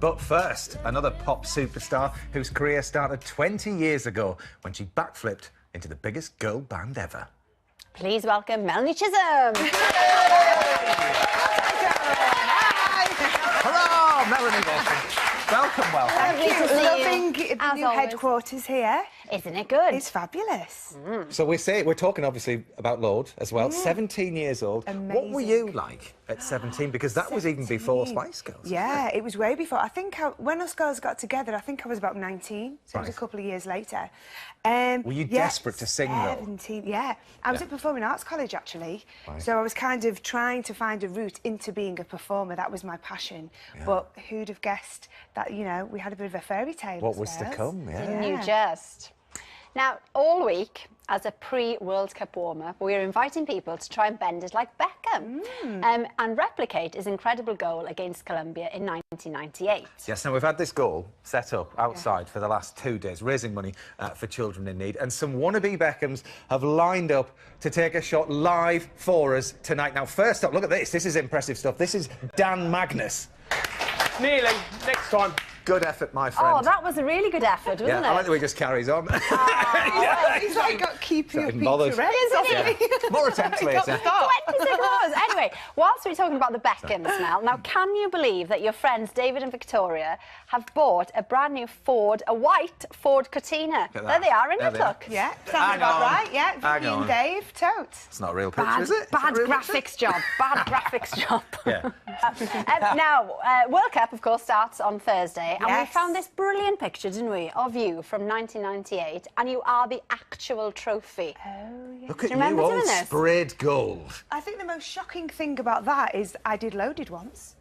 But first, another pop superstar whose career started 20 years ago when she backflipped into the biggest girl band ever. Please welcome Melanie C. Hello, Melanie, welcome. Welcome. Thank you. Loving the new always. headquarters here. Isn't it good? It's fabulous. So we're talking obviously about Lord as well. 17 years old. Amazing. What were you like at 17? Because that was even before Spice Girls. Yeah, it was way before. I think when us girls got together, I think I was about 19, so it was Right. a couple of years later. Were you desperate to sing, though? 17, yeah. I was at Performing Arts College, actually. Right. So I was kind of trying to find a route into being a performer. That was my passion. Yeah. But who'd have guessed that, you know, we had a bit of a fairy tale. What was to come? Didn't you just? Now, all week, as a pre-World Cup warm-up, we're inviting people to try and bend it like Beckham and replicate his incredible goal against Colombia in 1998. Yes, now we've had this goal set up outside for the last 2 days, raising money for children in need, and some wannabe Beckhams have lined up to take a shot live for us tonight. Now, first up, look at this. This is impressive stuff. This is Dan Magnus. Nearly. Next time. Good effort, my friend. Oh, that was a really good effort, wasn't yeah, it? I like the way he just carries on. He's like got keeping up bothered. Peter Rex. More attempts later. 26 hours. Anyway, whilst we're talking about the Beckhams, Mel, now can you believe that your friends David and Victoria have bought a brand new Ford, a white Ford Cortina? There they are, isn't it? Look. Yeah, sounds Hang about on. right. Yeah, Hang Vicky and on. Dave, totes. It's not a real picture, Bad, is it? It's bad not a real picture? graphics job. Bad graphics job. Yeah. Now, World Cup, of course, starts on Thursday, and we Yes. found this brilliant picture, didn't we, of you from 1998, and you are the actual trophy. Oh, yeah. Look at you remember you, doing all this? sprayed gold. I think the most shocking thing about that is I did Loaded once.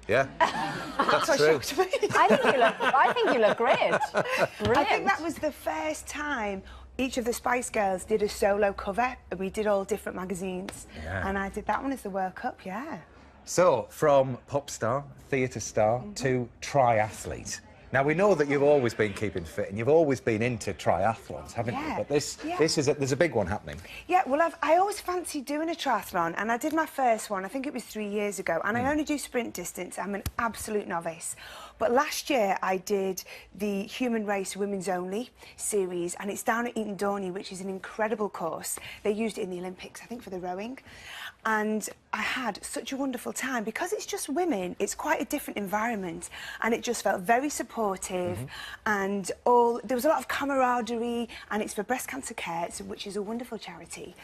Yeah, that's What true. shocked me. I think you look great. Brilliant. I think that was the first time each of the Spice Girls did a solo cover. We did all different magazines. Yeah. And I did that one as the World Cup, yeah. So, from pop star, theatre star to triathlete. Now, we know that you've always been keeping fit and you've always been into triathlons, haven't you? Yeah, But this yeah. there's a big one happening. Yeah, well, I always fancied doing a triathlon, and I did my first one, I think it was 3 years ago, and I only do sprint distance. I'm an absolute novice. But last year, I did the Human Race Women's Only series, and it's down at Eton Dorney, which is an incredible course. They used it in the Olympics, I think, for the rowing. And I had such a wonderful time. Because it's just women, it's quite a different environment, and it just felt very supportive, and there was a lot of camaraderie, and it's for breast cancer care, which is a wonderful charity.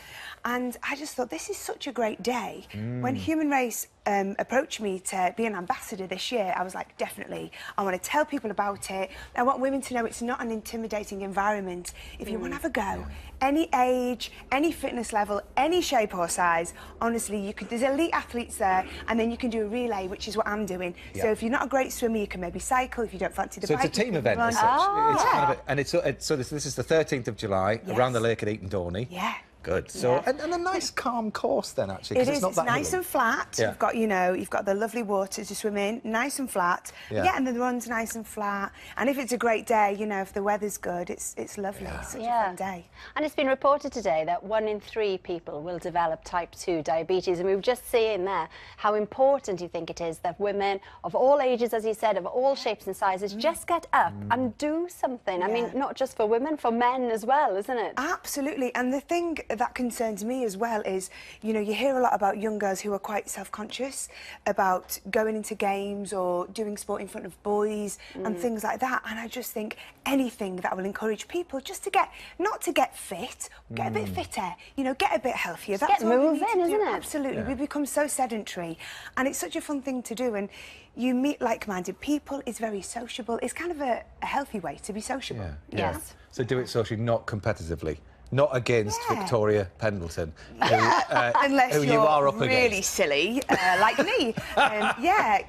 And I just thought, this is such a great day. When Human Race approached me to be an ambassador this year, I was like, definitely, I want to tell people about it. I want women to know it's not an intimidating environment. If you want to have a go, any age, any fitness level, any shape or size, honestly, there's elite athletes there, and then you can do a relay, which is what I'm doing. Yeah. So if you're not a great swimmer, you can maybe cycle. If you don't fancy the So bike, it's a team you can event run. as such. It's Yeah. kind of and so this is the 13th of July, Yes. around the lake at Eton Dorney. Yeah. Good. So, Yeah. and a nice calm course then, actually, 'cause It it's is. not It's that nice hilly. and flat. Yeah. You've got, you've got the lovely waters to swim in, nice and flat. Yeah. And the run's nice and flat. And if it's a great day, if the weather's good, it's lovely. It's such a fun day. And it's been reported today that 1 in 3 people will develop type 2 diabetes. And we've just seen there how important you think it is that women of all ages, as you said, of all shapes and sizes, just get up and do something. I mean, not just for women, for men as well, isn't it? Absolutely. And the thing that concerns me as well is, you hear a lot about young girls who are quite self-conscious about going into games or doing sport in front of boys and things like that. And I just think anything that will encourage people just to not to get fit, get a bit fitter, get a bit healthier. That's get all we moving, need to do. isn't it? Absolutely. We become so sedentary, and it's such a fun thing to do. And you meet like-minded people. It's very sociable. It's kind of a healthy way to be sociable. Yeah. Yes. So do it socially, not competitively. Not against Yeah. Victoria Pendleton, Unless who you're you are up really against. silly, like me.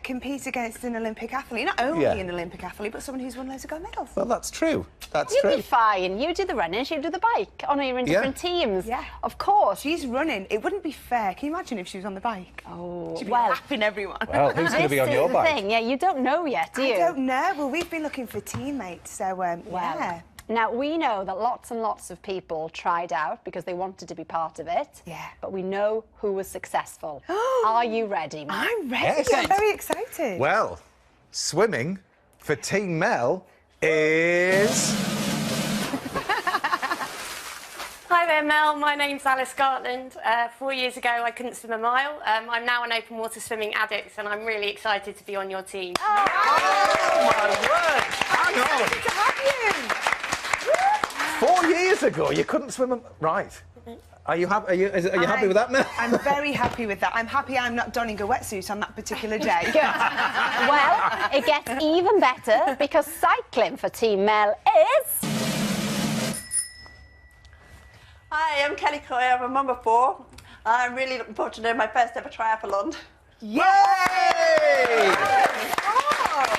Compete against an Olympic athlete. Not only an Olympic athlete, but someone who's won loads of gold medals. Well, that's true. That's You'll true. be fine. You do the running, she'll do the bike. Oh, no, you're in different teams. Yeah. Of course. She's running. It wouldn't be fair. Can you imagine if she was on the bike? Oh, She'd be well. lapping everyone. Well, who's going to be on This your is the bike? thing. Yeah, you don't know yet, do you? I don't know. Well, we've been looking for teammates, so yeah. Now, we know that lots and lots of people tried out because they wanted to be part of it. Yeah. But we know who was successful. Are you ready, Mel? I'm ready. Yes. I'm very excited. Well, swimming for Team Mel is... Hi there, Mel. My name's Alice Gartland. 4 years ago, I couldn't swim a mile. I'm now an open water swimming addict, and I'm really excited to be on your team. Oh, my word! Hang on! Good to have you. 4 years ago, you couldn't swim a... Right. Are you happy? Are you happy with that, Mel? I'm very happy with that. I'm happy I'm not donning a wetsuit on that particular day. Good. Well, it gets even better because cycling for Team Mel is... Hi, I'm Kelly Coy. I'm a mum of 4. I'm really looking forward to doing my first ever triathlon. Yay!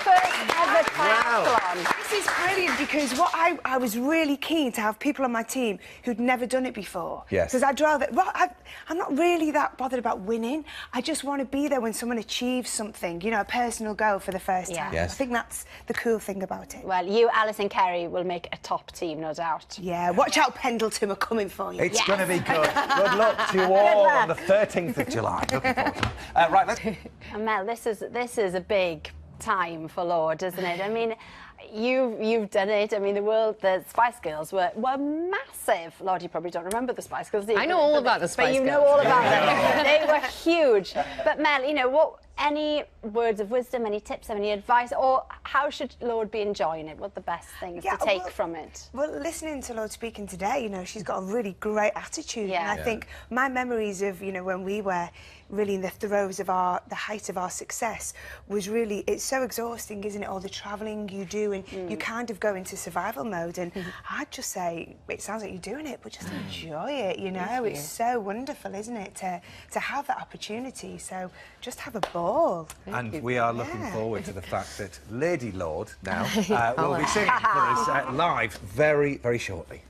First ever triathlon. This is brilliant because what I was really keen to have people on my team who'd never done it before. Yes. Because I'd rather... Well, I'm not really that bothered about winning. I just want to be there when someone achieves something, you know, a personal goal for the first time. Yes. I think that's the cool thing about it. Well, you, Alice and Kerry will make a top team, no doubt. Yeah, watch out, Pendleton are coming for you. It's going to be good. Good luck to you all on the 13th of July. Looking forward to it. Right, let's... And Mel, this is a big time for Lord, isn't it? I mean, you've done it. I mean, the Spice Girls were massive. Lord, you probably don't remember the Spice Girls, do you? I know all about the Spice But you Girls. know all about them. They were huge. But Mel, you know, any words of wisdom, any tips, any advice, or how should Lord be enjoying it? What the best things to take from it? Well, listening to Lord speaking today, you know, she's got a really great attitude. Yeah. And I think my memories of, you know, when we were really in the throes of the height of our success was really, it's so exhausting, isn't it? All the travelling you do and you kind of go into survival mode. And I'd just say, it sounds like you're doing it, but just enjoy it, you know? It's so wonderful, isn't it, to have that opportunity. So just have a ball. And we are looking forward to the fact that Lady Lord now will be singing for us live very, very shortly.